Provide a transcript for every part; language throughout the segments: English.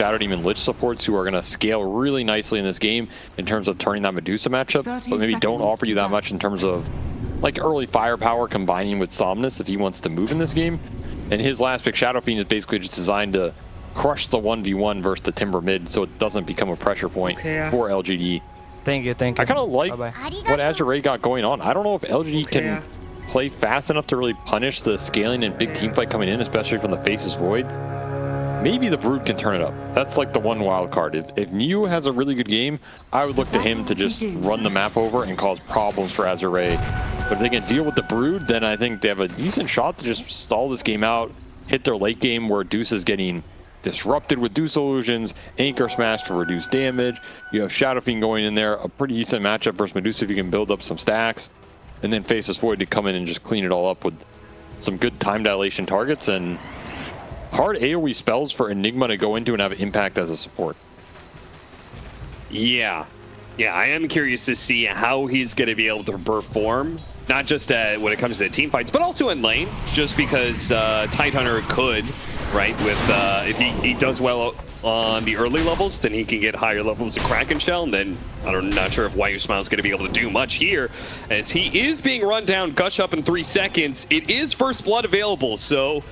Shadow Demon Lich supports who are going to scale really nicely in this game in terms of turning that Medusa matchup, but maybe don't offer you that much in terms of like early firepower combining with Somnus if he wants to move in this game. And his last pick, Shadow Fiend, is basically just designed to crush the 1v1 versus the Timber mid so it doesn't become a pressure point for LGD. Thank you. I kind of like what Azure got going on. I don't know if LGD can play fast enough to really punish the scaling and big team fight coming in, especially from the Faceless Void. Maybe the Brood can turn it up. That's like the one wild card. If Niu has a really good game, I would look to him to just run the map over and cause problems for Azure. But if they can deal with the Brood, then I think they have a decent shot to just stall this game out, hit their late game where Deuce is getting disrupted with Deuce Illusions, Anchor Smash for reduced damage. You have Shadow Fiend going in there, a pretty decent matchup versus Medusa if you can build up some stacks. And then Faceless Void to come in and just clean it all up with some good time dilation targets and hard AoE spells for Enigma to go into and have impact as a support. Yeah, I am curious to see how he's going to be able to perform, not just when it comes to the team fights, but also in lane, just because Tidehunter could, right, with if he does well on the early levels, then he can get higher levels of Kraken Shell, and then I'm not sure if Why Smile is going to be able to do much here, as he is being run down, gush up in 3 seconds. It is First Blood available, so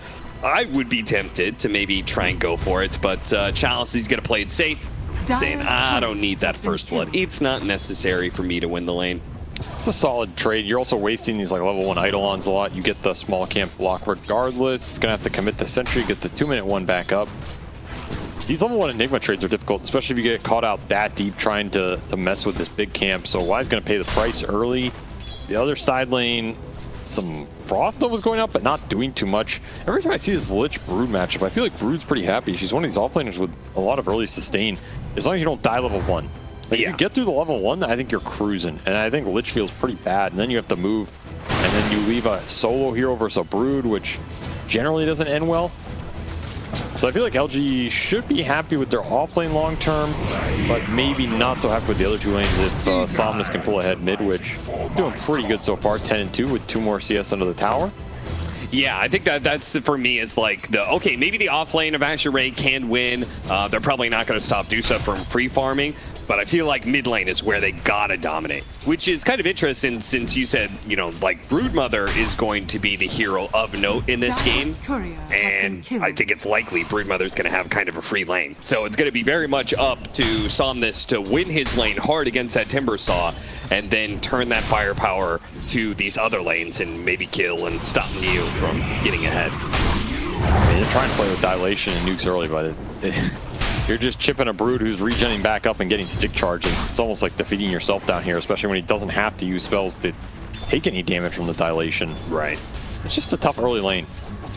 I would be tempted to maybe try and go for it, but Chalice, he's going to play it safe, saying, I don't need that First Blood. It's not necessary for me to win the lane. It's a solid trade. You're also wasting these like level 1 Eidolons a lot. You get the small camp block regardless. It's going to have to commit the Sentry, get the 2-minute one back up. These level 1 Enigma trades are difficult, especially if you get caught out that deep trying to mess with this big camp. So Y's going to pay the price early. The other side lane, some Frost Nova's going up, but not doing too much. Every time I see this Lich Brood matchup, I feel like Brood's pretty happy. She's one of these offlaners with a lot of early sustain, as long as you don't die level 1. Like, if you get through the level 1, I think you're cruising. And I think Lich feels pretty bad. And then you have to move, and then you leave a solo hero versus a Brood, which generally doesn't end well. So I feel like LG should be happy with their offlane long term, but maybe not so happy with the other 2 lanes if Somnus can pull ahead mid, which doing pretty good so far, 10-2 with 2 more CS under the tower. Yeah, I think that's for me is like okay, maybe the offlane of Azure can win. They're probably not going to stop Dusa from free farming, but I feel like mid lane is where they gotta dominate, which is kind of interesting since you said, you know, like Broodmother is going to be the hero of note in this game, and I think it's likely Broodmother's going to have kind of a free lane. So it's going to be very much up to Somnus to win his lane hard against that Timber Saw, and then turn that firepower to these other lanes and maybe kill and stop Niu from getting ahead. I mean, they're trying to play with dilation and nukes early, but you're just chipping a Brood who's regenning back up and getting stick charges. It's almost like defeating yourself down here, especially when he doesn't have to use spells to take any damage from the dilation. Right. It's just a tough early lane.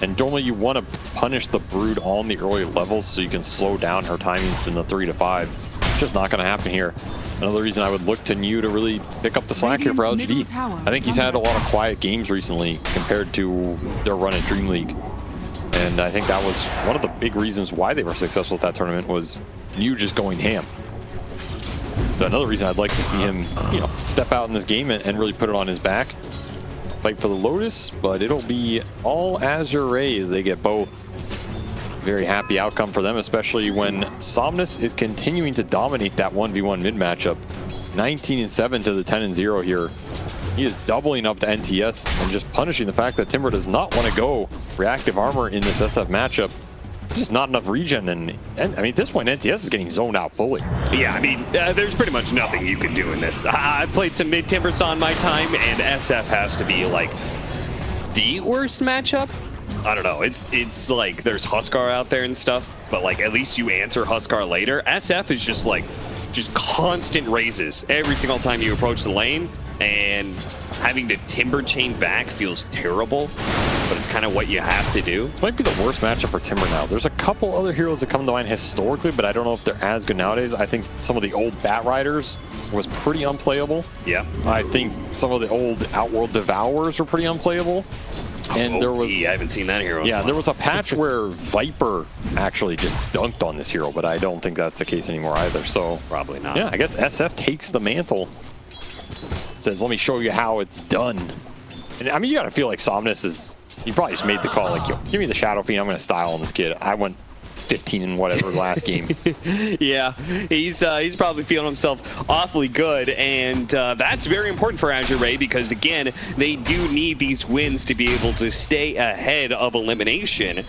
And normally you want to punish the Brood on the early levels so you can slow down her timings in the 3 to 5. It's just not going to happen here. Another reason I would look to Niu to really pick up the slack here for LGD. I think he's had a lot of quiet games recently compared to their run at Dream League. And I think that was one of the big reasons why they were successful at that tournament was Niu just going ham. So another reason I'd like to see him, you know, step out in this game and really put it on his back. Fight for the Lotus, but it'll be all Azure as they get both. Very happy outcome for them, especially when Somnus is continuing to dominate that 1v1 mid matchup. 19-7 to the 10-0 here. He is doubling up to NTS and just punishing the fact that Timber does not want to go reactive armor in this SF matchup. There's just not enough regen, and I mean, at this point, NTS is getting zoned out fully. Yeah, I mean, there's pretty much nothing you can do in this. I've played some mid Timber Saw in my time, and SF has to be like the worst matchup. I don't know, it's like there's Huskar out there and stuff, but like at least you answer Huskar later. SF is just like constant raises every single time you approach the lane, and having to Timber chain back feels terrible, but it's kind of what you have to do. This might be the worst matchup for Timber now. There's a couple other heroes that come to mind historically, but I don't know if they're as good nowadays. I think some of the old Bat Riders was pretty unplayable. Yeah. I think some of the old Outworld Devourers were pretty unplayable. And there was, I haven't seen that hero. Yeah, there was a patch where Viper actually just dunked on this hero, but I don't think that's the case anymore either. So probably not. Yeah, I guess SF takes the mantle. Says, let me show you how it's done. And I mean, you gotta feel like Somnus is, he probably just made the call like, yo, give me the Shadow Fiend, I'm gonna style on this kid. I went 15 and whatever last game. Yeah, he's probably feeling himself awfully good, and that's very important for Azure Ray because, again, they do need these wins to be able to stay ahead of elimination.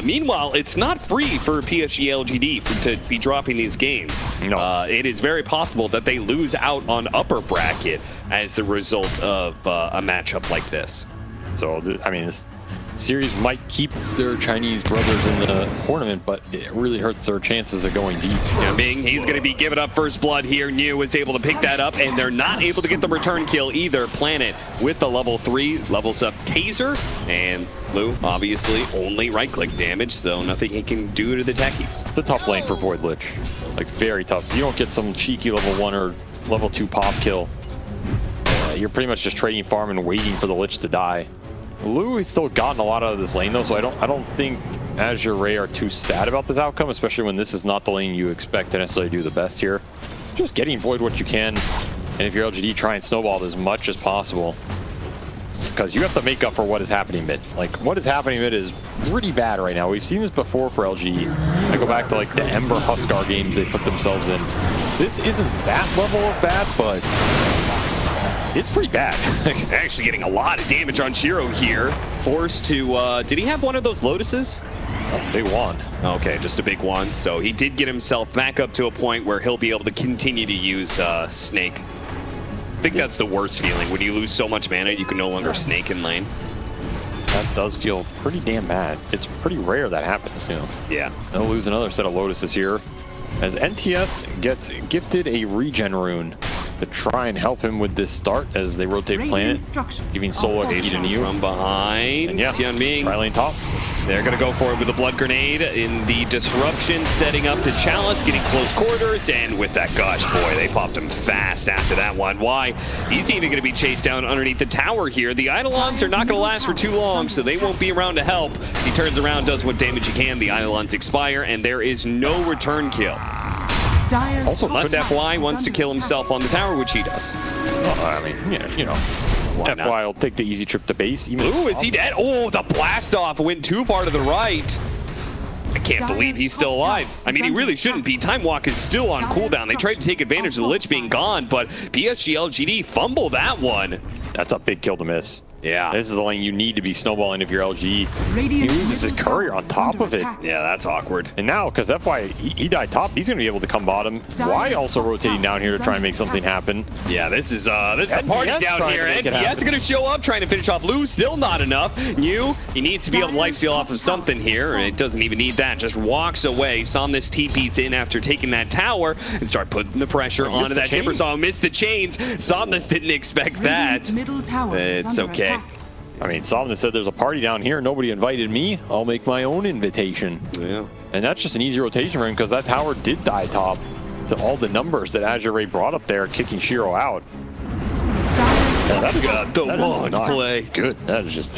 Meanwhile, it's not free for PSG.LGD to be dropping these games. No. It is very possible that they lose out on upper bracket as a result of a matchup like this. So, I mean, this series might keep their Chinese brothers in the tournament, but it really hurts their chances of going deep. Yeah, Ming, he's going to be giving up first blood here. Niu is able to pick that up, and they're not able to get the return kill either. Planet with the level 3 levels up Taser, and Lu, obviously, only right-click damage, so nothing he can do to the techies. It's a tough lane for Void Lich. Like, very tough. You don't get some cheeky level 1 or level 2 pop kill. You're pretty much just trading farm and waiting for the Lich to die. Lu has still gotten a lot out of this lane though, so I don't think Azure Ray are too sad about this outcome, especially when this is not the lane you expect to necessarily do the best here. Just getting Void what you can, and if you're LGD, try and snowball it as much as possible. Because you have to make up for what is happening mid. Like, what is happening mid is pretty bad right now. We've seen this before for LGD. I go back to like the Ember Huskar games they put themselves in. This isn't that level of bad, but it's pretty bad. Actually getting a lot of damage on Shiro here. Forced to, did he have one of those Lotuses? Oh, big one. Okay, just a big one. So he did get himself back up to a point where he'll be able to continue to use Snake. I think that's the worst feeling. When you lose so much mana, you can no longer Snake in lane. That does feel pretty damn bad. It's pretty rare that happens, you know. Yeah. They'll lose another set of Lotuses here, as NTS gets gifted a regen rune to try and help him with this start as they rotate Planet, giving solo XP to Niu. From behind, And yeah, Tianming. Tri lane top. They're going to go for it with a blood grenade in the disruption, setting up to Chalice, getting close quarters, and with that gush, boy, they popped him fast after that one. Why? He's even going to be chased down underneath the tower here. The Eidolons are not going to last for too long, so they won't be around to help. He turns around, does what damage he can. The Eidolons expire, and there is no return kill. Also, unless FY wants to kill himself on the tower, which he does. I mean, yeah, you know, FY will take the easy trip to base. Ooh, is he dead? Oh, the blast off went too far to the right. I can't believe he's still alive. I mean, he really shouldn't be. Time Walk is still on cooldown. They tried to take advantage of the Lich being gone, but PSG.LGD fumbled that one. That's a big kill to miss. Yeah. This is the lane you need to be snowballing if you're LG. He loses his courier on top of it. Yeah, that's awkward. And now, because FY, he died top, he's going to be able to come bottom. Y also rotating down here to try and make something happen. Yeah, this is a party down here. NTS is going to show up, trying to finish off Lu. Still not enough. Niu, he needs to be able to lifesteal off of something here. It doesn't even need that. Just walks away. Somnus TP's in after taking that tower and start putting the pressure onto that Timber Saw. Missed the chains. Somnus didn't expect that. It's okay. I mean, Somnus said there's a party down here. Nobody invited me. I'll make my own invitation. Yeah. And that's just an easy rotation for him because that tower did die top to all the numbers that Azure Ray brought up there, kicking Shiro out. That's good. The long play. Good. That is just...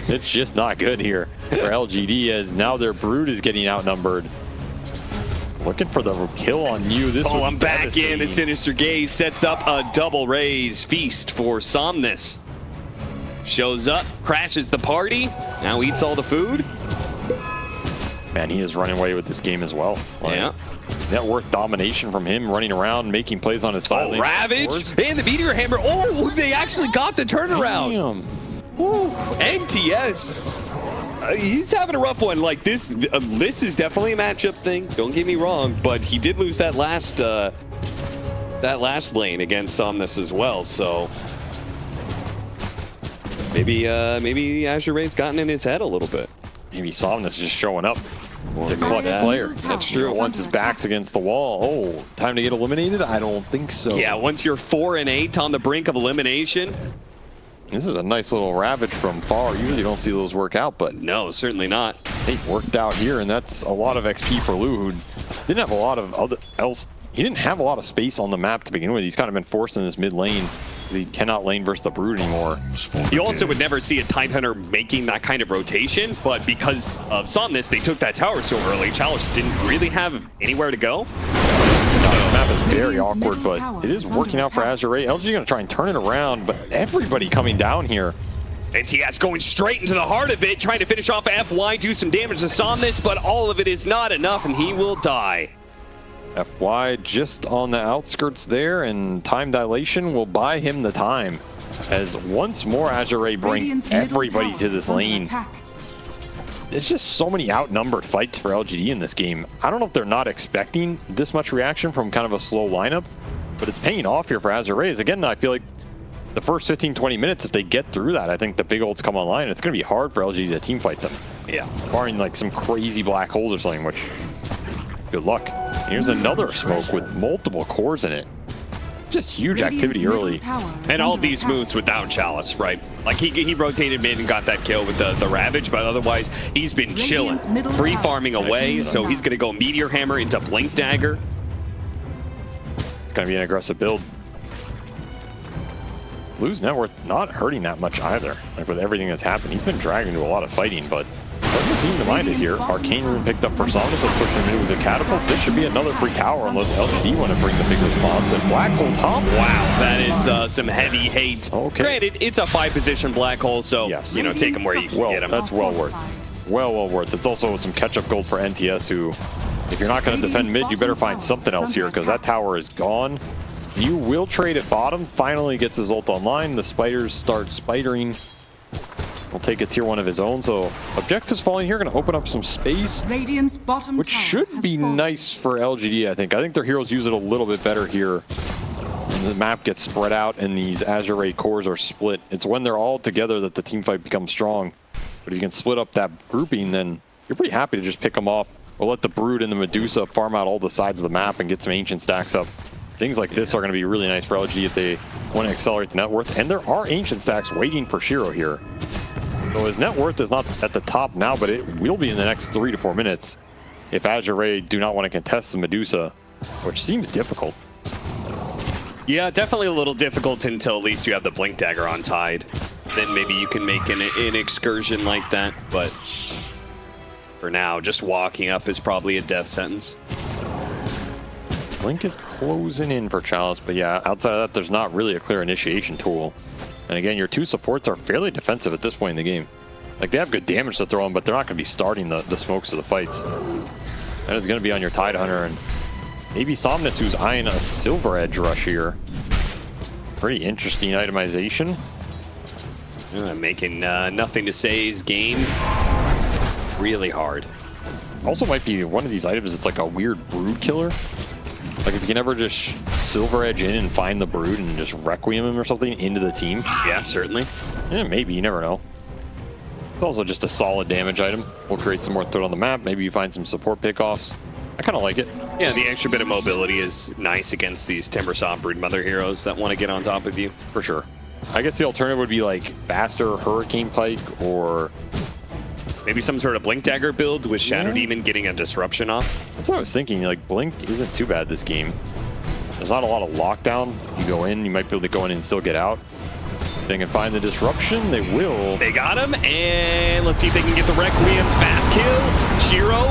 it's just not good here for LGD, as now their Brood is getting outnumbered. Looking for the kill on you. This I'm back in. The Sinister Gaze sets up a double raise feast for Somnus. Shows up, crashes the party, now eats all the food. Man, he is running away with this game as well. Like, yeah. Net worth domination from him, running around, making plays on his side lane. Ravage, and the Meteor Hammer. Oh, they actually got the turnaround. NTS, he's having a rough one. Like this is definitely a matchup thing. Don't get me wrong, but he did lose that last lane against Somnus as well. So maybe Azure Ray's gotten in his head a little bit. Maybe Somnus just showing up. He's a clutch player. That's true. Once his back's against the wall, oh, time to get eliminated? I don't think so. Yeah, once you're 4 and 8 on the brink of elimination. This is a nice little Ravage from far. Usually you don't see those work out, but no, certainly not. They worked out here, and that's a lot of XP for Lu, who didn't have a lot of he didn't have a lot of space on the map to begin with. He's kind of been forced in this mid lane because he cannot lane versus the Brood anymore. You also would never see a Tidehunter making that kind of rotation, but because of Somnus, they took that tower so early. Chalice didn't really have anywhere to go. The map is very awkward, but it is working out for Azure Ray. LG going to try and turn it around, but everybody coming down here. And TS going straight into the heart of it, trying to finish off FY, do some damage to Somnus, but all of it is not enough, and he will die. FY just on the outskirts there, and time dilation will buy him the time. As once more Azure brings everybody to this lane. There's just so many outnumbered fights for LGD in this game. I don't know if they're not expecting this much reaction from kind of a slow lineup, but it's paying off here for Azure. Again, I feel like the first 15-20 minutes, if they get through that, I think the big ults come online. It's going to be hard for LGD to team fight them. Yeah. Barring like some crazy black holes or something, which good luck. Here's another smoke with multiple cores in it. Just huge activity early. And all these moves without Chalice, right? Like he rotated mid and got that kill with the Ravage, but otherwise he's been chilling, free farming away. So he's gonna go Meteor Hammer into Blink Dagger. It's gonna be an aggressive build. Blue's net worth not hurting that much either. Like with everything that's happened, he's been dragged into a lot of fighting, but doesn't seem to mind it here. Arcane Rune picked up for Somnus, so pushing him in with the Catapult. This should be another free tower unless LGD want to bring the big response. And Black Hole top. Wow, that is some heavy hate. Okay. Granted, it's a 5-position Black Hole, so yes, you know, take him where you can get him. That's well worth. Well worth. It's also some catch-up gold for NTS, who, if you're not going to defend mid, you better find something else here, because that tower is gone. You will trade at bottom. Finally gets his ult online. The spiders start spidering. We'll take a tier 1 of his own. So objectives falling here, going to open up some space, which should be nice for LGD, I think. I think their heroes use it a little bit better here. The map gets spread out and these Azure cores are split. It's when they're all together that the team fight becomes strong. But if you can split up that grouping, then you're pretty happy to just pick them off. We'll let the Brood and the Medusa farm out all the sides of the map and get some ancient stacks up. Things like this are going to be really nice for LG if they want to accelerate the net worth. And there are ancient stacks waiting for Shiro here. So his net worth is not at the top now, but it will be in the next 3 to 4 minutes if Azure do not want to contest the Medusa, which seems difficult. Yeah, definitely a little difficult until at least you have the Blink Dagger on Tide. Then maybe you can make an excursion like that, but for now, just walking up is probably a death sentence. Blink is closing in for Chalice, but yeah, outside of that, there's not really a clear initiation tool. And again, your two supports are fairly defensive at this point in the game. Like, they have good damage to throw in, but they're not going to be starting the smokes of the fights. That is going to be on your Tide Hunter, and maybe Somnus, who's eyeing a Silver Edge rush here. Pretty interesting itemization. Making nothing to say's game really hard. Also might be one of these items that's like a weird Brood killer. Like, if you can ever just Silver Edge in and find the Brood and just Requiem him or something into the team. Yeah, certainly. Yeah, maybe. You never know. It's also just a solid damage item. We'll create some more threat on the map. Maybe you find some support pickoffs. I kind of like it. Yeah, the extra bit of mobility is nice against these Timbersaw Broodmother heroes that want to get on top of you. For sure. I guess the alternative would be like faster Hurricane Pike, or maybe some sort of Blink Dagger build with Shadow Demon getting a disruption off. That's what I was thinking. Like, Blink isn't too bad this game. There's not a lot of lockdown. You go in, you might be able to go in and still get out. If they can find the disruption, they will. They got him, and let's see if they can get the Requiem. Fast kill. Shiro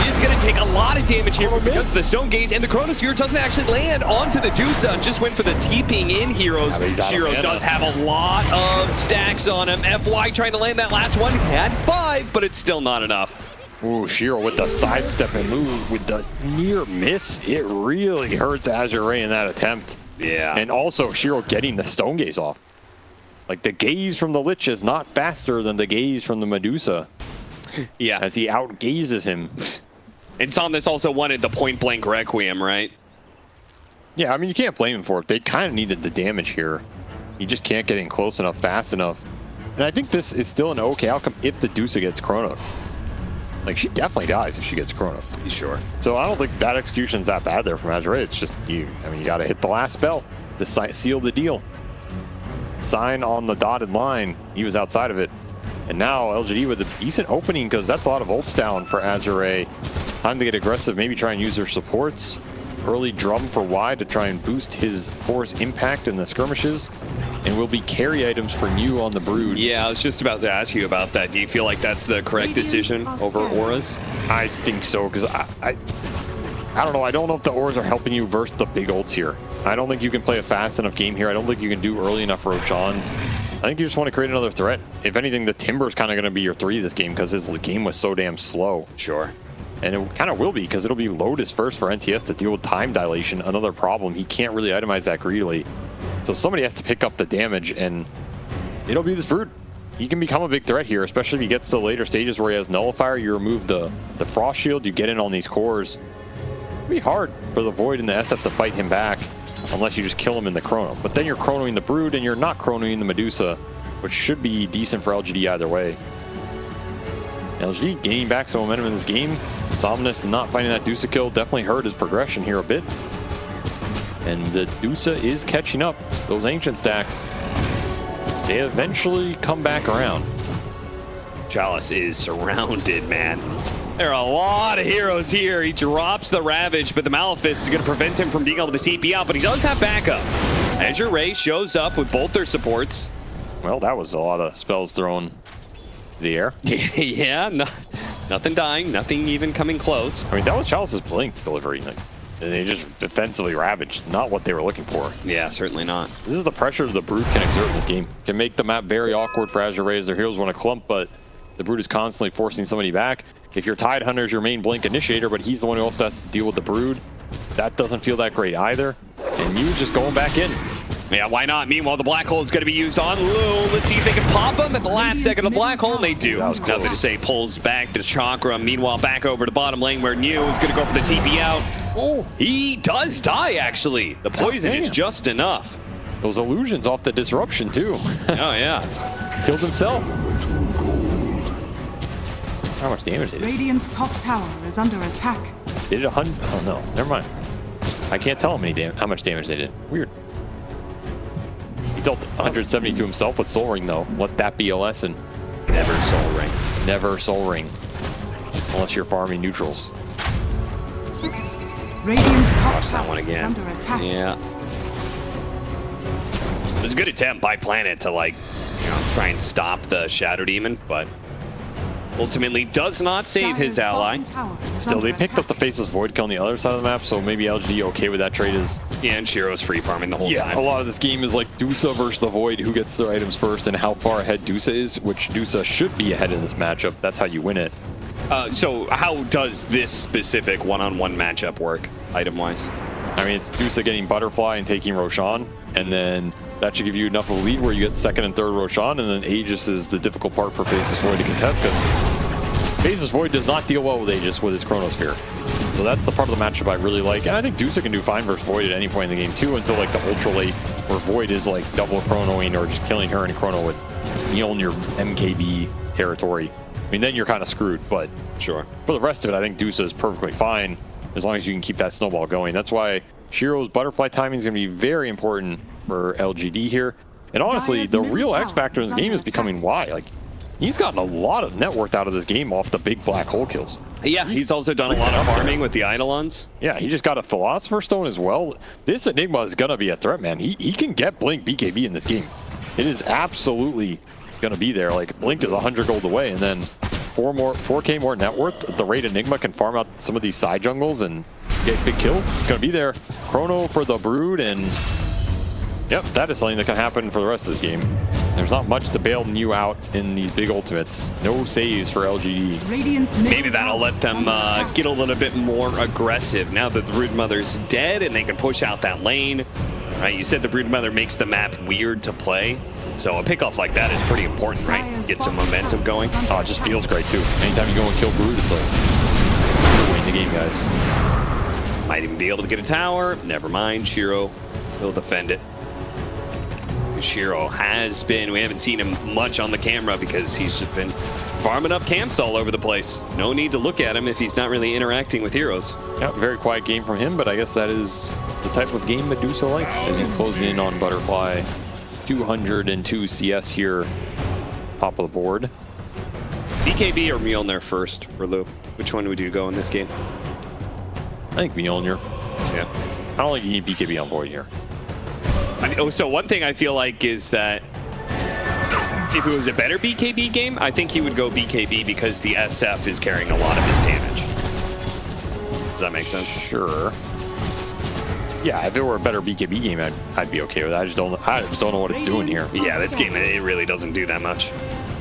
is going to take a lot of damage here because the Stone Gaze and the Chronosphere doesn't actually land onto the Medusa. Just went for the TPing in heroes. Shiro does have a lot of stacks on him. FY trying to land that last one. Had 5, but it's still not enough. Ooh, Shiro with the sidestep and move with the near miss. It really hurts Azure in that attempt. Yeah. And also Shiro getting the Stone Gaze off. Like, the gaze from the Lich is not faster than the gaze from the Medusa. Yeah. As he outgazes him. And Somnus also wanted the point-blank Requiem, right? Yeah, I mean, you can't blame him for it. They kind of needed the damage here. He just can't get in close enough, fast enough. And I think this is still an okay outcome if the Medusa gets chronoed. Like, she definitely dies if she gets chronoed. Sure. So I don't think that execution's that bad there from Azure. It's just, you got to hit the last spell to seal the deal. Sign on the dotted line. He was outside of it. And now LGD with a decent opening, because that's a lot of ults down for Azure. Time to get aggressive, maybe try and use their supports. Early drum for Y to try and boost his force impact in the skirmishes. And will be carry items for New on the Brood. Yeah, I was just about to ask you about that. Do you feel like that's the correct decision over auras? I think so, because I don't know. I don't know if the auras are helping you versus the big ults here. I don't think you can play a fast enough game here. I don't think you can do early enough Roshans. I think you just want to create another threat. If anything, the Timber's kind of going to be your 3 this game because his game was so damn slow. Sure. And it kind of will be because it'll be Lotus first for NTS to deal with time dilation. Another problem. He can't really itemize that greedily. So somebody has to pick up the damage, and it'll be this Brood. He can become a big threat here, especially if he gets to later stages where he has Nullifier. You remove the Frost Shield, you get in on these cores. It'll be hard for the Void and the SF to fight him back unless you just kill him in the Chrono. But then you're Chronoing the Brood and you're not Chronoing the Medusa, which should be decent for LGD either way. LGD gaining back some momentum in this game. Somnus not finding that Dusa kill definitely hurt his progression here a bit. And the Dusa is catching up. Those Ancient stacks, they eventually come back around. Chalice is surrounded, man. There are a lot of heroes here. He drops the Ravage, but the Malefice is going to prevent him from being able to TP out, but he does have backup. Azure Ray shows up with both their supports. Well, that was a lot of spells thrown in the air. Yeah, nothing dying, nothing even coming close. I mean, that was Chalice's Blink delivery. Like, they just defensively ravaged. Not what they were looking for. Yeah, certainly not. This is the pressure the Brood can exert in this game. Can make the map very awkward for Azure Ray as their heroes want to clump, but the Brood is constantly forcing somebody back. If your Tide Hunter is your main Blink initiator, but he's the one who also has to deal with the Brood, that doesn't feel that great either. And you just going back in. Yeah, why not? Meanwhile, the Black Hole is going to be used on Loom. Let's see if they can pop him at the last second of the Black Hole. They do. Nothing to say, pulls back to Chakra. Meanwhile, back over to bottom lane where New is going to go for the TP out. Oh, he does die, actually. The poison is just enough. Those illusions off the disruption, too. Oh, yeah. Killed himself. How much damage did it? Radiant's top tower is under attack. Did it 100? Oh, no. Never mind. I can't tell how much damage they did. Weird. He dealt 170 to himself with Soul Ring, though. Let that be a lesson. Never Soul Ring. Never Soul Ring. Unless you're farming neutrals. Radiant's top Watch that tower one is again. under attack. Yeah. It was a good attempt by Planet to, like, try and stop the Shadow Demon, but ultimately does not save his ally. Still, they picked up the Faceless Void kill on the other side of the map, so maybe LGD okay with that trade is... Yeah, and Shiro's free farming the whole time. A lot of this game is like Dusa versus the Void, who gets their items first and how far ahead Dusa is, which Dusa should be ahead in this matchup. That's how you win it. So how does this specific one-on-one matchup work, item-wise? I mean, it's Dusa getting Butterfly and taking Roshan, and then that should give you enough of a lead where you get second and third Roshan, and then Aegis is the difficult part for Faceless Void to contest, because Faceless Void does not deal well with Aegis with his Chronosphere. So that's the part of the matchup I really like, and I think Dusa can do fine versus Void at any point in the game too, until like the ultra late, where Void is like double Chronoing or just killing her in Chrono with your MKB territory. I mean, then you're kind of screwed, but sure. For the rest of it, I think Dusa is perfectly fine as long as you can keep that snowball going. That's why Shiro's butterfly timing is going to be very important for LGD here. And honestly, the real X factor in this game is becoming Y. Like, he's gotten a lot of net worth out of this game off the big black hole kills. Yeah, he's also done a lot of farming with the Eidolons. Yeah, he just got a Philosopher's Stone as well. This Enigma is going to be a threat, man. He can get Blink BKB in this game. It is absolutely going to be there. Like, Blink is 100 gold away, and then 4K more net worth. The rate Enigma can farm out some of these side jungles and get big kills. It's going to be there. Chrono for the Brood, and yep, that is something that can happen for the rest of this game. There's not much to bail you out in these big ultimates. No saves for LGD. Maybe that'll let them get a little bit more aggressive now that the Broodmother's dead and they can push out that lane. Right, you said the Broodmother makes the map weird to play. So a pickoff like that is pretty important, right? Get some momentum going. Oh, it just feels great too. Anytime you go and kill Brood, it's like, you're winning the game, guys. Might even be able to get a tower. Never mind, Shiro will defend it. Shiro has been, we haven't seen him much on the camera because he's just been farming up camps all over the place. No need to look at him if he's not really interacting with heroes. Yeah, very quiet game from him, but I guess that is the type of game Medusa likes as he's closing in on Butterfly. 202 CS here, top of the board. BKB or Mjolnir first for Lou? Which one would you go in this game? I think Mjolnir. Yeah. I don't think you need BKB on Void here. So one thing I feel like is that if it was a better BKB game, I think he would go BKB because the SF is carrying a lot of his damage. Does that make sense? Sure. Yeah, if it were a better BKB game, I'd be okay with it. I just don't know what it's doing here. Yeah, this game, it really doesn't do that much.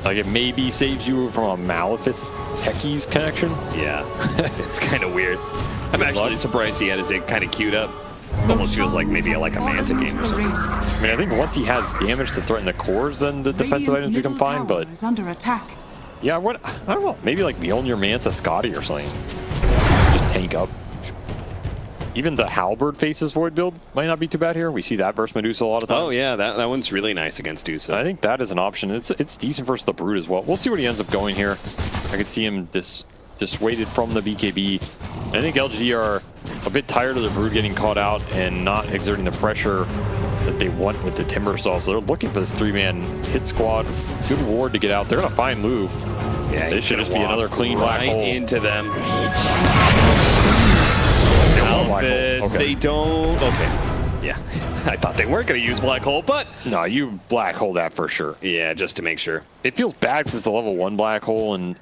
Like, it maybe saves you from a Malefice Techies connection. Yeah, it's kind of weird. I'm actually surprised he had his egg kind of queued up. Almost feels like maybe like a Manta game or something. I mean, I think once he has damage to threaten the cores, then the defensive items become fine, but... is under attack. Yeah, I don't know. Maybe like Mjolnir Manta Scotty or something. Just tank up. Even the Halberd Faces Void build might not be too bad here. We see that versus Medusa a lot of times. Oh yeah, that one's really nice against Dusa. I think that is an option. It's decent versus the Brood as well. We'll see what he ends up going here. I could see him dissuaded from the BKB. I think LGD are a bit tired of the Brood getting caught out and not exerting the pressure that they want with the Timber Saw. So they're looking for this 3-man hit squad. Good ward to get out. They're going to find Lou. Yeah, this should just be another clean black hole. Into them. Okay. They don't. Okay. Yeah. I thought they weren't going to use black hole, but. No, you black hole that for sure. Yeah, just to make sure. It feels bad because it's a level 1 black hole, and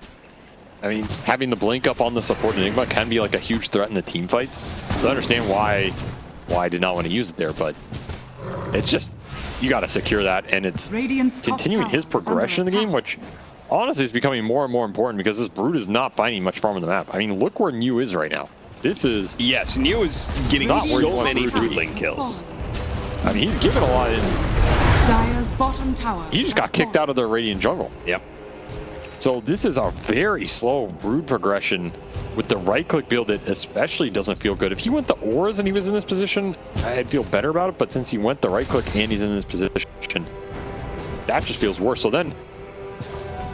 I mean, having the blink up on the support Enigma can be like a huge threat in the team fights. So I understand why I did not want to use it there, but it's just, you got to secure that, and it's continuing his progression in the game, which honestly is becoming more and more important because this Brood is not finding much farm on the map. I mean, look where New is right now. This is... Yes, New is getting not so many Broodling kills. I mean, he's given a lot in. Dire's bottom tower. He just got kicked out of the Radiant jungle. Yep. So this is a very slow Brood progression with the right-click build. It especially doesn't feel good. If he went the auras and he was in this position, I'd feel better about it. But since he went the right-click and he's in this position, that just feels worse. So then,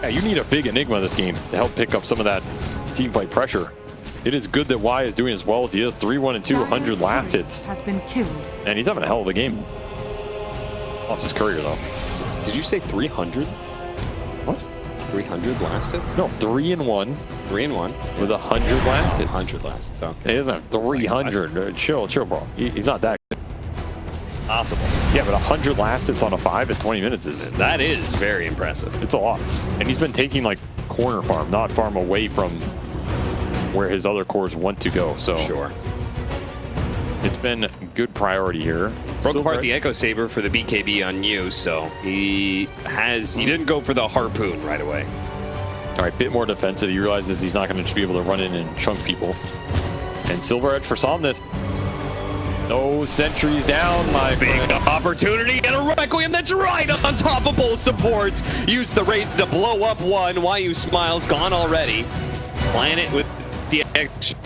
yeah, you need a big Enigma this game to help pick up some of that team fight pressure. It is good that Y is doing as well as he is. 3-1 and 2, 100 last hits. Has been killed. And he's having a hell of a game. Lost his courier though. Did you say 300? What? 300 last hits? No, 3-1. 3-1. With 100 last hits. 100 last hits. Okay. He doesn't have 300. Chill, bro. He's not that good. Possible. Yeah, but 100 last hits on a 5 at 20 minutes is... That is very impressive. It's a lot. And he's been taking like corner farm, not farm away from where his other cores want to go. So sure. It's been good priority here. Broke apart the Echo Saber for the BKB on you, so he didn't go for the harpoon right away. All right, bit more defensive. He realizes he's not going to just be able to run in and chunk people. And Silver Edge for Somnus. No sentries down, my big opportunity and a Requiem that's right on top of both supports. Use the raids to blow up one. YU Smiles gone already. Planet with the action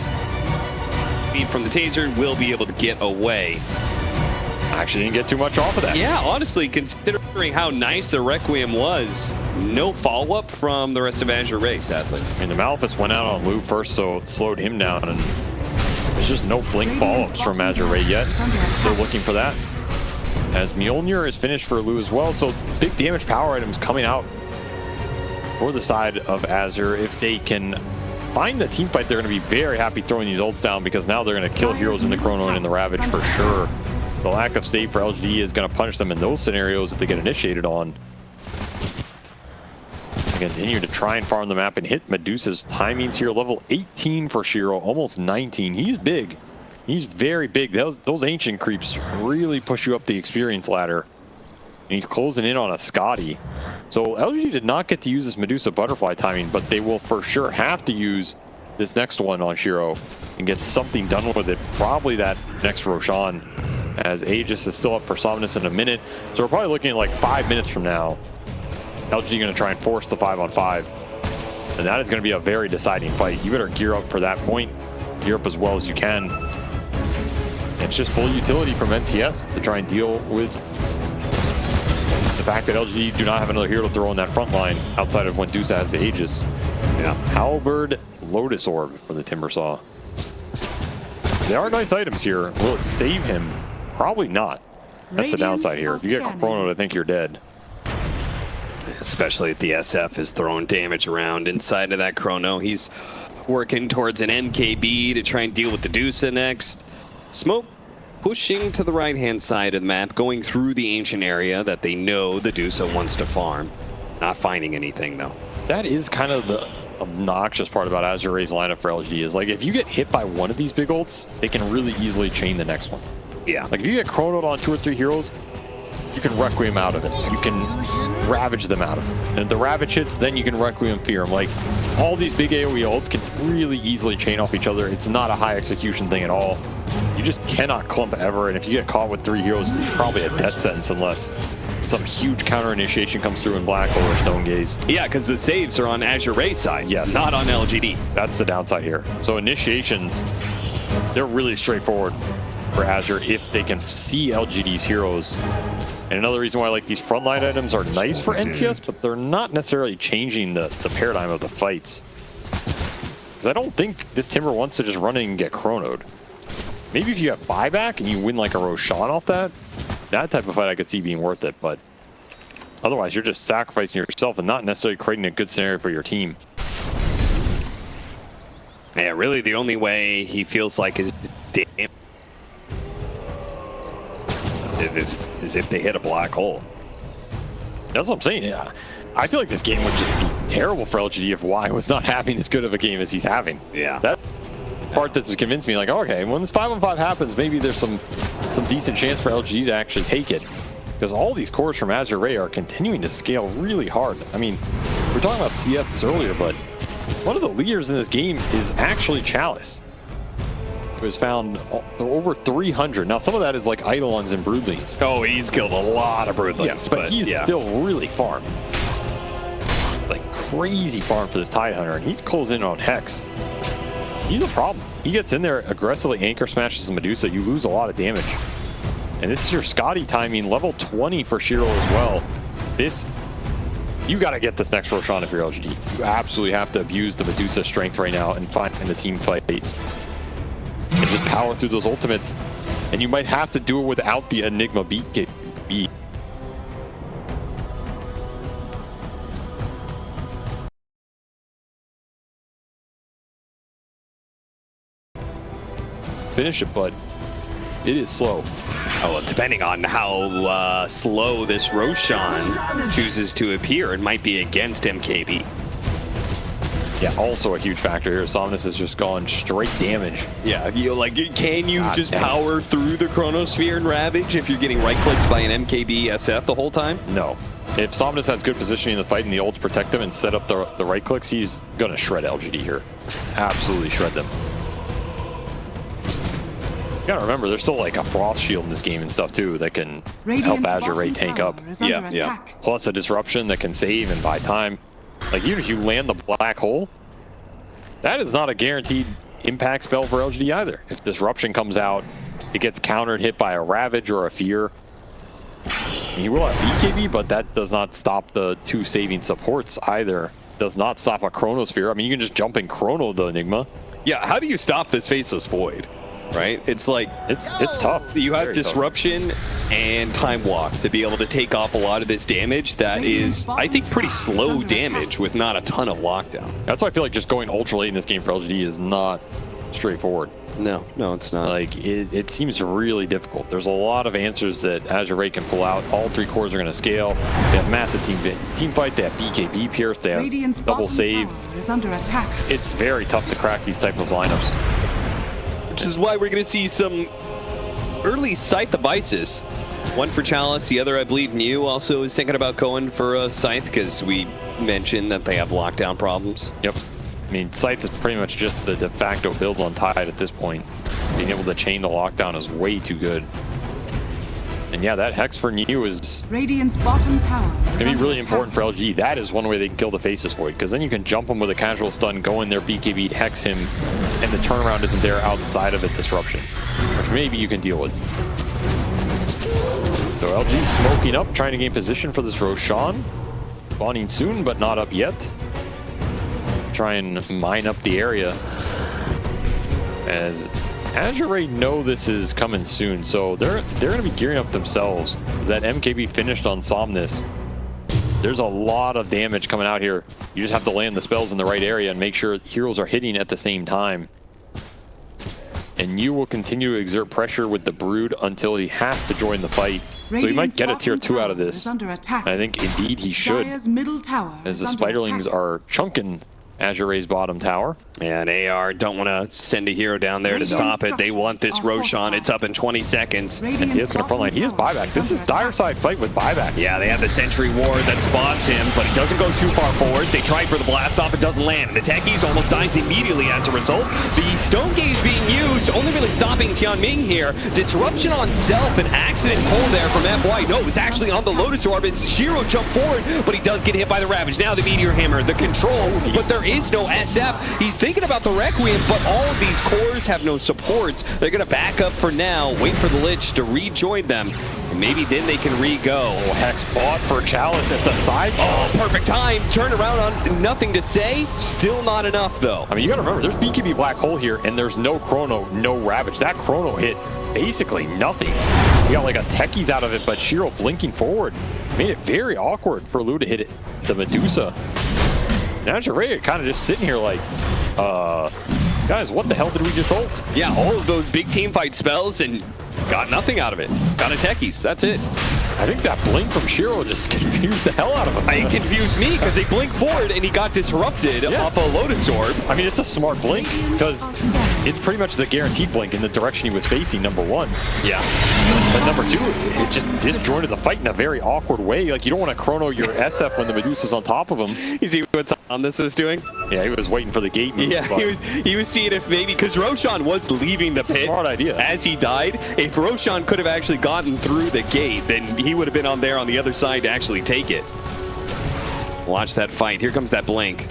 from the taser will be able to get away. Actually didn't get too much off of that. Yeah, honestly, considering how nice the Requiem was, no follow-up from the rest of Azure Ray, sadly. And the Malefice went out on Lou first, so it slowed him down, and there's just no blink follow-ups from Azure Ray yet. They're looking for that. As Mjolnir is finished for Lou as well, so big damage power items coming out for the side of Azure. If they can find the team fight, they're going to be very happy throwing these ults down because now they're going to kill heroes in the Chrono and in the Ravage for sure. The lack of save for LGD is going to punish them in those scenarios if they get initiated on. They continue to try and farm the map and hit Medusa's timings here. Level 18 for Shiro, almost 19. He's big. He's very big. Those ancient creeps really push you up the experience ladder. And he's closing in on a Scotty. So LGD did not get to use this Medusa butterfly timing, but they will for sure have to use this next one on Shiro and get something done with it. Probably that next Roshan, as Aegis is still up for Somnus in a minute. So we're probably looking at like 5 minutes from now. LGD going to try and force the 5-on-5. And that is going to be a very deciding fight. You better gear up for that point. Gear up as well as you can. It's just full utility from NTS to try and deal with the fact that LGD do not have another hero to throw in that front line outside of when Medusa has the Aegis. Yeah, Halberd, Lotus Orb for the Timber Saw. There are nice items here. Will it save him? Probably not. That's the downside here. If you get Chrono to think you're dead. Especially if the SF is throwing damage around inside of that Chrono. He's working towards an MKB to try and deal with the Medusa next. Smoke pushing to the right-hand side of the map, going through the ancient area that they know the Medusa wants to farm. Not finding anything, though. That is kind of the obnoxious part about Azure Ray's lineup for LG is like if you get hit by one of these big ults, they can really easily chain the next one. Yeah. Like if you get chronoed on 2 or 3 heroes, you can Requiem out of it. You can Ravage them out of it. And if the Ravage hits, then you can Requiem Fear them. Like, all these big AoE ults can really easily chain off each other. It's not a high execution thing at all. You just cannot clump ever, and if you get caught with 3 heroes, it's probably a death sentence unless some huge counter initiation comes through in Black Hole or Stone Gaze. Yeah, because the saves are on Azure Ray's side, yes, not on LGD. That's the downside here. So initiations, they're really straightforward for Azure if they can see LGD's heroes. And another reason why I like these frontline items are nice for NTS, but they're not necessarily changing the paradigm of the fights. Because I don't think this Timber wants to just run in and get chronoed. Maybe if you have buyback and you win like a Roshan off that type of fight I could see being worth it, but otherwise you're just sacrificing yourself and not necessarily creating a good scenario for your team. Yeah, really the only way he feels like is damn is if they hit a black hole. That's what I'm saying. Yeah, I feel like this game would just be terrible for LGD if Y was not having as good of a game as he's having. Yeah. That part that's convinced me, like, okay, when this 5-on-5 happens, maybe there's some decent chance for LGD to actually take it. Because all these cores from Azure Ray are continuing to scale really hard. I mean, we were talking about CS earlier, but one of the leaders in this game is actually Chalice. It was found over 300. Now, some of that is like Eidolons and Broodlings. Oh, he's killed a lot of Broodlings. Yes, but he's still really farmed. Like, crazy farm for this Tidehunter, and he's closing in on Hex. He's a problem. He gets in there, aggressively anchor smashes the Medusa. You lose a lot of damage. And this is your Scotty timing, level 20 for Shiro as well. You got to get this next Roshan if you're LGD. You absolutely have to abuse the Medusa strength right now and find the team fight. And just power through those ultimates. And you might have to do it without the Enigma beat. Finish it, but it is slow. Oh, well, depending on how slow this Roshan chooses to appear, it might be against MKB. Yeah, also a huge factor here. Somnus has just gone straight damage. Yeah, can you just power through the Chronosphere and Ravage if you're getting right-clicked by an MKB SF the whole time? No. If Somnus has good positioning in the fight and the ults protect him and set up the right clicks, he's going to shred LGD here. Absolutely shred them. You gotta remember, there's still like a Frost Shield in this game and stuff too that can help Azure Ray tank up. Yeah. Plus a Disruption that can save and buy time. Like, even if you land the Black Hole, that is not a guaranteed impact spell for LGD either. If Disruption comes out, it gets countered, hit by a Ravage or a Fear. He will have BKB, but that does not stop the 2 saving supports either. Does not stop a Chronosphere. I mean, you can just jump and Chrono the Enigma. Yeah, how do you stop this Faceless Void? Right? It's like... It's tough. You have Disruption and Time Walk to be able to take off a lot of this damage that is, I think, pretty slow damage with not a ton of lockdown. That's why I feel like just going ultra late in this game for LGD is not straightforward. No, it's not. Like, it seems really difficult. There's a lot of answers that Azure Ray can pull out. All 3 cores are going to scale. They have massive team fight. They have BKB Pierce. They have double save. Is under attack. It's very tough to crack these type of lineups. Which is why we're going to see some early Scythe devices. One for Chalice, the other, I believe, Mew also is thinking about going for a Scythe because we mentioned that they have lockdown problems. Yep. I mean, Scythe is pretty much just the de facto build on Tide at this point. Being able to chain the lockdown is way too good. And yeah, that Hex for Mew is Radiant's bottom tower going to be really important for LG. That is one way they can kill the Faceless Void, because then you can jump him with a casual stun, go in there, BKB, Hex him, and the turnaround isn't there outside of a Disruption, which maybe you can deal with. So LG smoking up, trying to gain position for this Roshan. Spawning soon, but not up yet. Try and mine up the area. As Azure Ray know this is coming soon, so they're going to be gearing up themselves. That MKB finished on Somnus. There's a lot of damage coming out here. You just have to land the spells in the right area and make sure heroes are hitting at the same time. And you will continue to exert pressure with the Brood until he has to join the fight. So he might get a tier 2 out of this. I think indeed he should. Middle tower as the Spiderlings are chunking Azure's bottom tower. And AR don't want to send a hero down there to stop it. They want this Roshan. It's up in 20 seconds. And he is going to front line. He has buyback. This is dire side fight with buybacks. Yeah, they have the Sentry Ward that spots him, but he doesn't go too far forward. They try for the blast off. It doesn't land. The Techies almost dies immediately as a result. The Stone Gauge being used, only really stopping Tianming here. Disruption on self, an accident pull there from FY. No, it's actually on the Lotus Orb. It's Shiro jump forward, but he does get hit by the Ravage. Now the Meteor Hammer, the control, but there is no SF. He's thinking about the Requiem, but all of these cores have no supports. They're going to back up for now, wait for the Lich to rejoin them, and maybe then they can re-go. Oh, Hex bought for Chalice at the side. Oh, perfect time. Turn around on nothing to say. Still not enough, though. I mean, you got to remember, there's BKB Black Hole here, and there's no Chrono, no Ravage. That Chrono hit basically nothing. We got like a Techies out of it, but Shiro blinking forward made it very awkward for Lu to hit it. The Medusa. Now Azure kind of just sitting here like, guys, what the hell did we just ult? Yeah, all of those big team fight spells and got nothing out of it. Got a Techies, that's it. I think that blink from Shiro just confused the hell out of him. It confused me because they blinked forward and he got disrupted off a Lotus Orb. I mean, it's a smart blink because it's pretty much the guaranteed blink in the direction he was facing, number one. Yeah. But number two, it just disjointed the fight in a very awkward way. Like, you don't want to chrono your SF when the Medusa's on top of him. You see what this is doing? Yeah, he was waiting for the gate move, Yeah, he was seeing if maybe, because Roshan was leaving the pit. Smart idea. As he died. If Roshan could have actually gotten through the gate, then he would have been on there on the other side to actually take it. Watch that fight. Here comes that blink.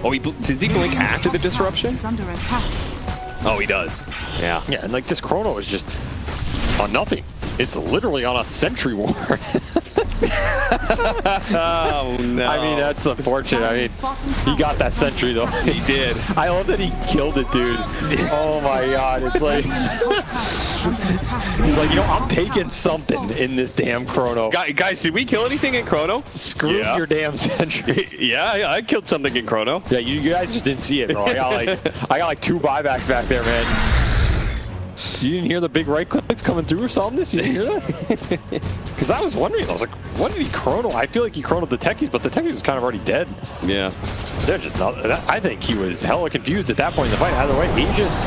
Oh, does he blink after the disruption? Under attack. Oh, he does. Yeah. Yeah, and like this chrono is just on nothing. It's literally on a Sentry Ward. Oh, no. I mean, that's unfortunate. I mean, he got that Sentry, though. He did. I love that he killed it, dude. Oh, my God. It's like, he's like, you know, I'm taking something in this damn chrono. Guys, did we kill anything in Chrono? Screw your damn Sentry. Yeah, I killed something in Chrono. Yeah, you guys just didn't see it, bro. I got like 2 buybacks back there, man. You didn't hear the big right clicks coming through or something? You didn't hear that? Because I was wondering, I was like, what did he chrono? I feel like he chronoed the Techies, but the Techies was kind of already dead. Yeah. They're just not, I think he was hella confused at that point in the fight. Either way, Aegis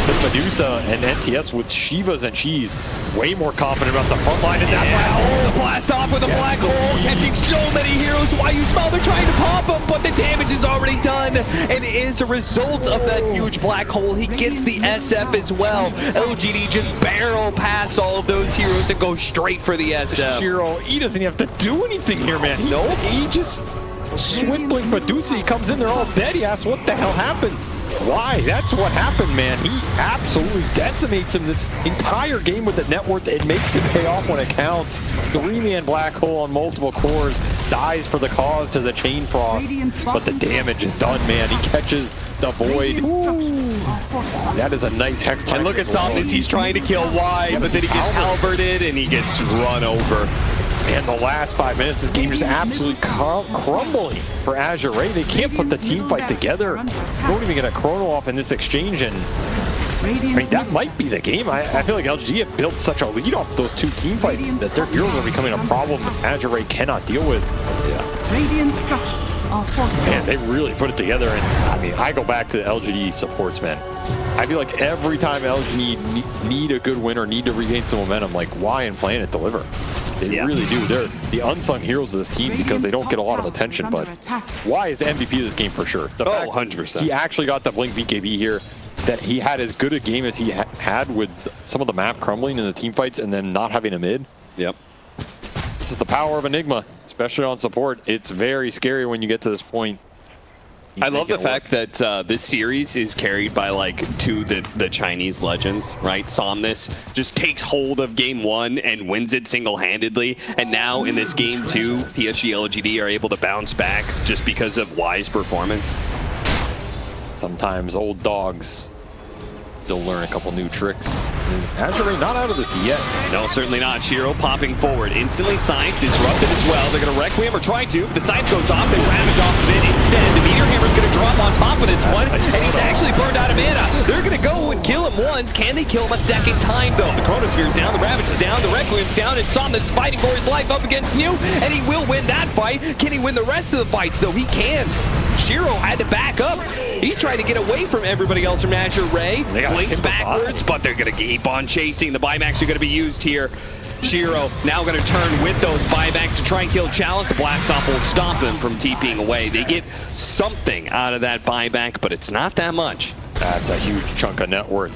with Medusa and NTS with Shivas, and she's way more confident about the front line in that Oh, the blast off with a black hole, catching so many heroes. Why you smell? They're trying to pop them, but the damage is already done. And as a result of that huge black hole, he gets the SF as well. LGD just barrel past all of those heroes and go straight for the SF. Shiro, he doesn't even have to do anything here, man. He just swing blink Medusa. He comes in, they're all dead. He asks, what the hell happened? Why? That's what happened, man. He absolutely decimates him this entire game with the net worth. It makes it pay off when it counts. 3-man black hole on multiple cores. Dies for the cause to the Chain Frost. But the damage is done, man. He catches the Void. That is a nice Hex time. And look at Somnus. He's trying to kill Y, but then he gets halberded and he gets run over. And the last 5 minutes, this game just absolutely crumbling for Azure. They can't put the team fight together. Don't even get a chrono off in this exchange, and I mean, that might be the game. I feel like LGD have built such a lead off those 2 team fights that their heroes are becoming a problem Azure cannot deal with. Radiant structures are fortified. Man, they really put it together, and I mean, I go back to the LGD supports, man. I feel like every time LGD need a good win or need to regain some momentum, like Y and Planet deliver. They really do. They're the unsung heroes of this team because they don't get a lot of attention, but Y is MVP of this game for sure. The fact 100%. He actually got the Blink BKB here, that he had as good a game as he had with some of the map crumbling in the team fights and then not having a mid. Yep. This is the power of Enigma, especially on support. It's very scary when you get to this point. I love the fact that this series is carried by like 2 the Chinese legends, right? Somnus just takes hold of game 1 and wins it single-handedly, and now in this game 2, PSG.LGD are able to bounce back just because of Y's performance. Sometimes old dogs still learn a couple new tricks. Azure not out of this yet. No, certainly not. Shiro popping forward. Instantly Scythe disrupted as well. They're going to Requiem or try to. The Scythe goes off. They Ravage off of it instead. The Meteor Hammer's going to drop on top of this one. And he's actually burned out of mana. They're going to go and kill him once. Can they kill him a second time, though? The Chronosphere's down. The Ravage is down. The Requiem's down. And Somnus fighting for his life up against New. And he will win that fight. Can he win the rest of the fights, though? He can't. Shiro had to back up. He's trying to get away from everybody else from Azure Ray. Blinks backwards, but they're going to keep on chasing. The buybacks are going to be used here. Shiro now going to turn with those buybacks to try and kill Chalice. The Black Stomp will stop him from TPing away. They get something out of that buyback, but it's not that much. That's a huge chunk of net worth.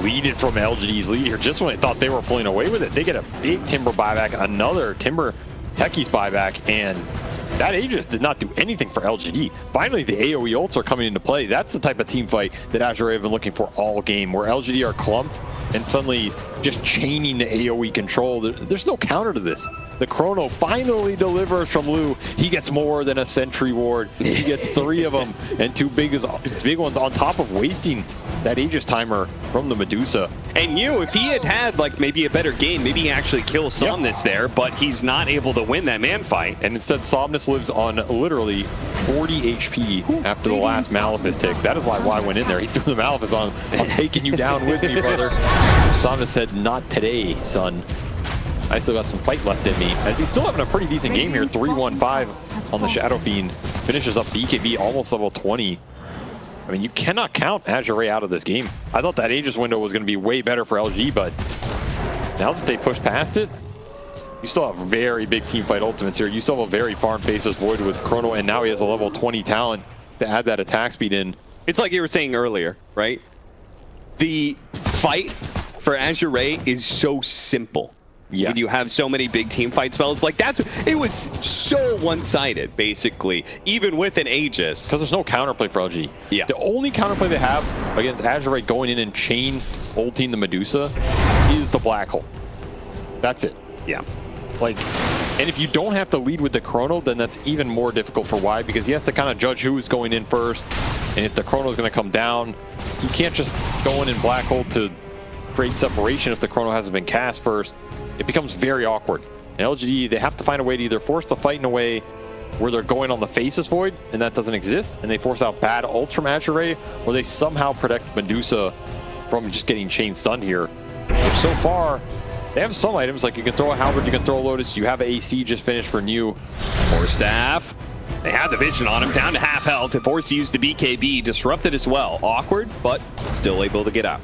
Leaded from LGD's lead here just when they thought they were pulling away with it. They get a big Timber buyback, another Timber Techies buyback, and that Aegis did not do anything for LGD. Finally, the AoE ults are coming into play. That's the type of team fight that Azure have been looking for all game, where LGD are clumped and suddenly just chaining the AoE control. There's no counter to this. The Chrono finally delivers from Lu. He gets more than a Sentry Ward. He gets 3 of them and 2 big ones on top of wasting that Aegis timer from the Medusa. And if he had like maybe a better game, maybe he actually kills Somnus there, but he's not able to win that man fight. And instead, Somnus lives on literally 40 HP after the last Malefice tick. That is why Y went in there. He threw the Malefice on. I'm taking you down with me, brother. Somnus said, not today, son. I still got some fight left in me. As he's still having a pretty decent game here. 3-1-5 on the Shadow Fiend. Finishes up BKB almost level 20. I mean, you cannot count Azure Ray out of this game. I thought that Aegis window was going to be way better for LG, but now that they push past it, you still have very big team fight ultimates here. You still have a very farm Faceless Void with Chrono, and now he has a level 20 talent to add that attack speed in. It's like you were saying earlier, right? The fight for Azure Ray is so simple. Yes. When you have so many big team fight spells, like it was so one-sided, basically, even with an Aegis. Because there's no counterplay for LG. Yeah. The only counterplay they have against Azure Ray going in and chain ulting the Medusa is the Black Hole. That's it. Yeah. Like, and if you don't have to lead with the Chrono, then that's even more difficult for Y, because he has to kind of judge who's going in first. And if the Chrono is going to come down, you can't just go in Black Hole to create separation if the Chrono hasn't been cast first. It becomes very awkward. And LGD, they have to find a way to either force the fight in a way where they're going on the Faceless Void, and that doesn't exist, and they force out bad ults from Azure Ray, or they somehow protect Medusa from just getting chain stunned here. Which so far, they have some items, like you can throw a Halberd, you can throw a Lotus, you have AC just finished for New. Force Staff. They have the vision on him, down to half health, and forced to use the BKB, disrupted as well. Awkward, but still able to get out.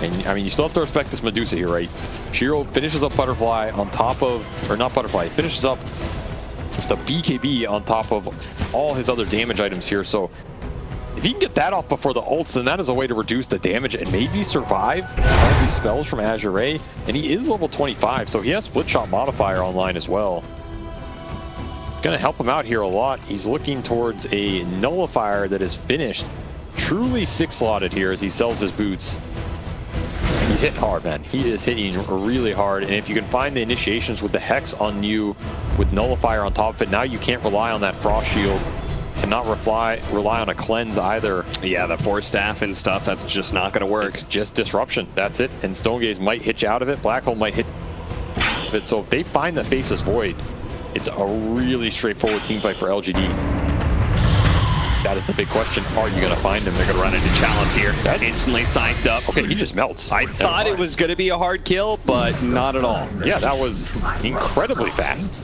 And I mean, you still have to respect this Medusa here, right? Shiro finishes up Butterfly on top of, or not Butterfly, finishes up the BKB on top of all his other damage items here. So if he can get that off before the ults, then that is a way to reduce the damage and maybe survive all these spells from Azure Ray. And he is level 25, so he has Split Shot modifier online as well. It's going to help him out here a lot. He's looking towards a nullifier that is finished. Truly 6-slotted here as he sells his boots. He's hitting hard, man. He is hitting really hard. And if you can find the initiations with the Hex on you, with Nullifier on top of it, now you can't rely on that Frost Shield. Cannot rely on a cleanse either. Yeah, the Force Staff and stuff, that's just not going to work. It's just disruption. That's it. And Stone Gaze might hit you out of it. Black Hole might hit it. So if they find the Faceless Void, it's a really straightforward team fight for LGD. That is the big question. Are you going to find him? They're going to run into Chalice here. That's instantly psyched up. Okay, he just melts. I thought it was going to be a hard kill, but not at all. Yeah, that was incredibly fast.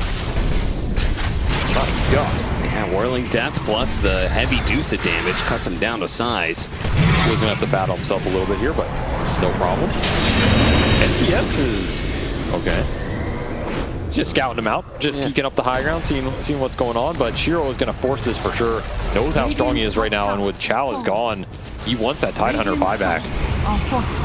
My God. Yeah, Whirling Death plus the heavy Medusa damage cuts him down to size. He was going to have to battle himself a little bit here, but no problem. NTS is okay. Just scouting him out, just peeking up the high ground, seeing what's going on. But Shiro is going to force this for sure. Knows how strong he is right now, and with Chalice gone, he wants that Tidehunter buyback.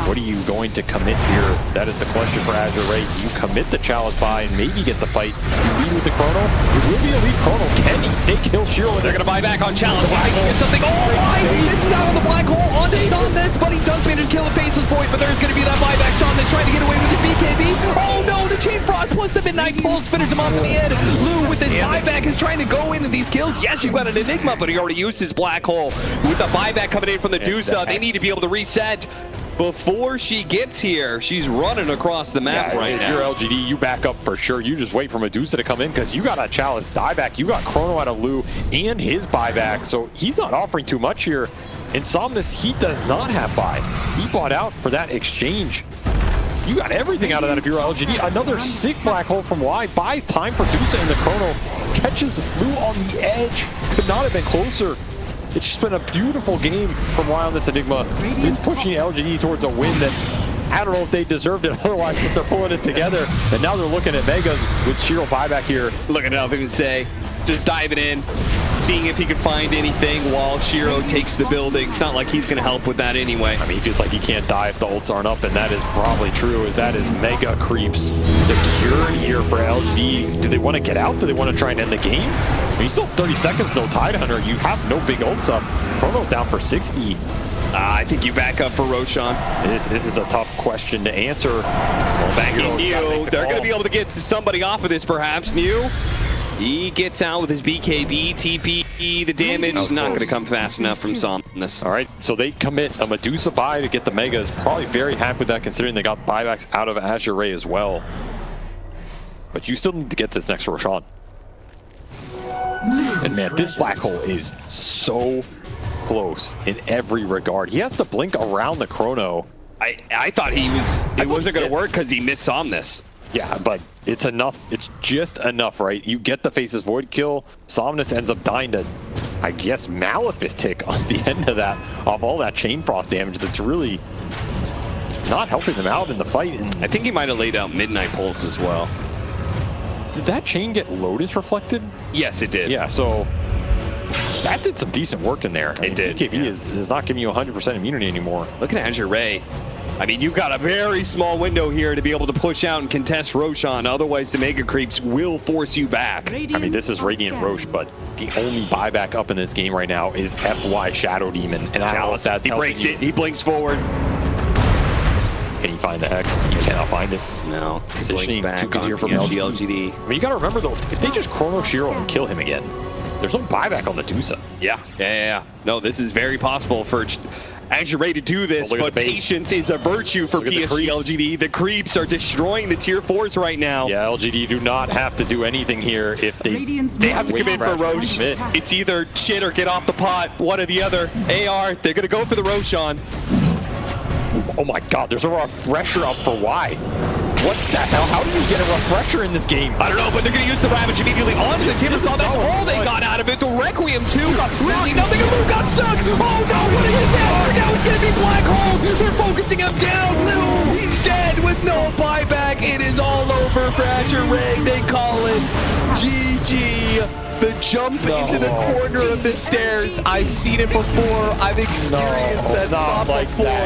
What are you going to commit here? That is the question for Azure Ray. Do you commit the Chalice buy and maybe get the fight? You lead with the Chrono? It will be a lead Chrono. Can he? They kill Shiro, and they're going to buy back on Chalice. Why? He gets something. Oh my! He misses out on the Black Hole on this, but he does manage to kill the Faceless Void. But there's going to be that buyback. Somnus trying to get away with the BKB. Oh no! The Chain Frost plus does the Midnight Pulse finish him off in the end. Lou with his buyback is trying to go into these kills. Yes, you got an Enigma, but he already used his Black Hole. With the buyback coming in from the Medusa, they need to be able to reset before she gets here. She's running across the map right now. If you're LGD, you back up for sure. You just wait for Medusa to come in because you got a challenge dieback. You got Chrono out of Lou and his buyback, so he's not offering too much here. Insomnus, he does not have buy. He bought out for that exchange. You got everything out of that if you're LGD. Another sick Black Hole from Y. Buys time for Medusa in the Chrono. Catches Lou on the edge. Could not have been closer. It's just been a beautiful game from Y on this Enigma. It's pushing LGD towards a win that I don't know if they deserved it otherwise, but they're pulling it together. And now they're looking at Vegas with Shiro buyback here. Looking at him and say, just diving in, seeing if he can find anything while Shiro takes the building. It's not like he's going to help with that anyway. I mean, he feels like he can't die if the ults aren't up, and that is probably true, as that is mega creeps secure here for LGD. Do they want to get out? Do they want to try and end the game? I mean, still 30 seconds, no Tide Hunter. You have no big ults up. Chrono's down for 60. I think you back up for Roshan. This is a tough question to answer. Well, backing New, they're going to be able to get somebody off of this, perhaps. New, he gets out with his BKB, TP. The damage is not going to come fast enough from Somnus. All right, so they commit a Medusa buy to get the Megas. Probably very happy with that, considering they got buybacks out of Azure Ray as well. But you still need to get this next Roshan. And man, this Black Hole is so close in every regard. He has to blink around the Chrono. I thought it wasn't going to work because he missed Somnus. Yeah, but it's enough. It's just enough, right? You get the Face's Void kill. Somnus ends up dying to, I guess, Malefice tick on the end of that, off all that Chain Frost damage that's really not helping them out in the fight. And I think he might have laid out Midnight Pulse as well. did that chain get Lotus reflected? Yes, it did. Yeah, so that did some decent work in there. It did. BKB is not giving you 100% immunity anymore. Look at Azure Ray. I mean, you've got a very small window here to be able to push out and contest Roshan. Otherwise, the Mega Creeps will force you back. I mean, this is Radiant Roche, but the only buyback up in this game right now is FY Shadow Demon. And I don't know if that's he breaks it. He blinks forward. Can he find the Hex? He cannot find it. No. Positioning back too good on here from PSG.LGD. I mean, you got to remember, though, if they just Chrono Shiro and kill him again, there's no buyback on Medusa. Yeah. No, this is very possible for Azure Ray to do this, but patience is a virtue for PSG.LGD. The creeps are destroying the tier 4s right now. Yeah, LGD do not have to do anything here if they have to commit for Roche. It's either shit or get off the pot, one or the other. AR, they're going to go for the Roshan. Oh my god, there's a refresher up for Y. What the hell? How do you get a refresher in this game? I don't know, but they're going to use the Ravage immediately onto the Timbersaw. That's all they got out of it. The Requiem, too. Really, nothing. Lou got sucked. Oh, no. What is his hour? Now it's going to be Black Hole. They're focusing him down. Lou, he's dead with no buyback. It is all over for Azure Ray. They call it GG. The jump into the corner of the stairs. I've seen it before. I've experienced that spot before.